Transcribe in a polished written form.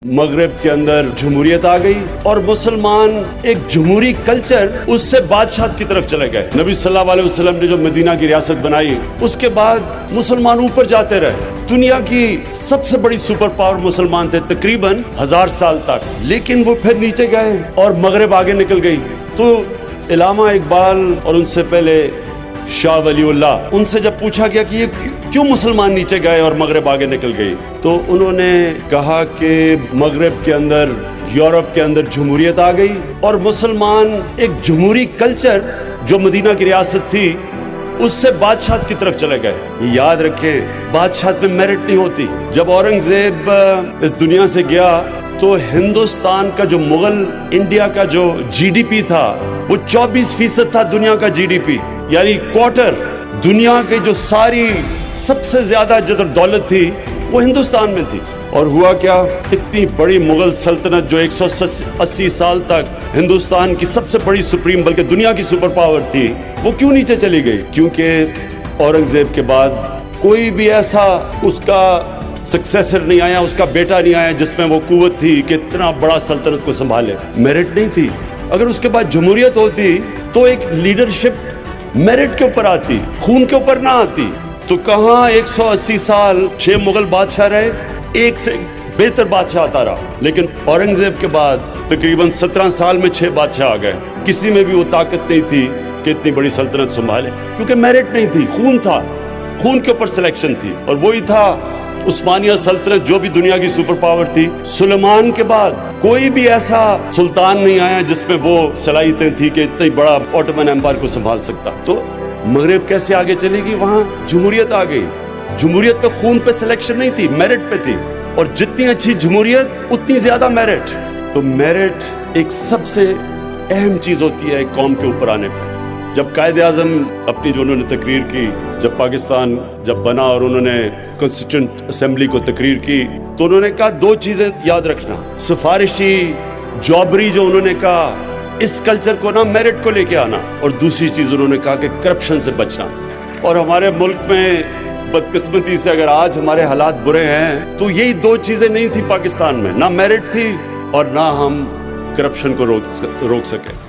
مغرب کے اندر جمہوریت آ گئی اور مسلمان ایک جمہوری کلچر اس سے بادشاہت کی طرف چلے گئے۔ نبی صلی اللہ علیہ وسلم نے جو مدینہ کی ریاست بنائی اس کے بعد مسلمان اوپر جاتے رہے۔ دنیا کی سب سے بڑی سپر پاور مسلمان تھے تقریباً 1000 سال تک، لیکن وہ پھر نیچے گئے اور مغرب آگے نکل گئی۔ تو علامہ اقبال اور ان سے پہلے شاہ ولی اللہ، ان سے جب پوچھا گیا کہ یہ کیوں مسلمان نیچے گئے اور مغرب آگے نکل گئی، تو انہوں نے کہا کہ مغرب کے اندر، یورپ کے اندر جمہوریت آ گئی اور مسلمان ایک جمہوری کلچر جو مدینہ کی ریاست تھی اس سے بادشاہت کی طرف چلے گئے۔ یاد رکھیں، بادشاہت میں میرٹ نہیں ہوتی۔ جب اورنگزیب اس دنیا سے گیا تو ہندوستان کا جو مغل انڈیا کا جو جی ڈی پی تھا وہ 24% تھا دنیا کا جی ڈی پی، یعنی کوارٹر دنیا کی جو ساری سب سے زیادہ جدر دولت تھی وہ ہندوستان میں تھی۔ اور ہوا کیا، اتنی بڑی مغل سلطنت جو 180 سال تک ہندوستان کی سب سے بڑی سپریم بلکہ دنیا کی سپر پاور تھی، وہ کیوں نیچے چلی گئی؟ کیونکہ اورنگزیب کے بعد کوئی بھی ایسا اس کا سکسیسر نہیں آیا، اس کا بیٹا نہیں آیا جس میں وہ قوت تھی کہ اتنا بڑا سلطنت کو سنبھالے۔ میرٹ نہیں تھی۔ اگر اس کے بعد جمہوریت ہوتی تو ایک لیڈرشپ میرٹ کے اوپر آتی، خون کے اوپر نہ آتی۔ تو کہاں 180 سال 6 مغل بادشاہ رہے، ایک سے بہتر بادشاہ آتا رہا، لیکن اورنگزیب کے بعد تقریباً 17 سال میں 6 بادشاہ آ گئے۔ کسی میں بھی وہ طاقت نہیں تھی کہ اتنی بڑی سلطنت سنبھالے، کیونکہ میرٹ نہیں تھی، خون تھا، خون کے اوپر سلیکشن تھی۔ اور وہی تھا عثمانیہ سلطنت جو بھی دنیا کی سپر پاور تھی۔ سلیمان کے بعد کوئی بھی ایسا سلطان نہیں آیا جس میں وہ صلاحیتیں تھی کہ اتنی بڑا اوٹومن ایمپائر کو سنبھال سکتا۔ تو مغرب کیسے آگے چلے گی؟ وہاں جمہوریت آ گئی۔ جمہوریت پہ خون پہ سلیکشن نہیں تھی، میرٹ پہ تھی، اور جتنی اچھی جمہوریت اتنی زیادہ میرٹ۔ تو میرٹ ایک سب سے اہم چیز ہوتی ہے ایک قوم کے اوپر آنے پہ۔ جب قائد اعظم اپنی جو انہوں نے تقریر کی، جب پاکستان جب بنا اور انہوں نے کانسٹیٹیوئنٹ اسمبلی کو تقریر کی، تو انہوں نے کہا 2 چیزیں یاد رکھنا، سفارشی جابری جو انہوں نے کہا، اس کلچر کو میرٹ کو لے کے آنا، اور دوسری چیز انہوں نے کہا کہ کرپشن سے بچنا۔ اور ہمارے ملک میں بدقسمتی سے اگر آج ہمارے حالات برے ہیں تو یہی 2 چیزیں نہیں تھی پاکستان میں، نہ میرٹ تھی اور نہ ہم کرپشن کو روک سکے۔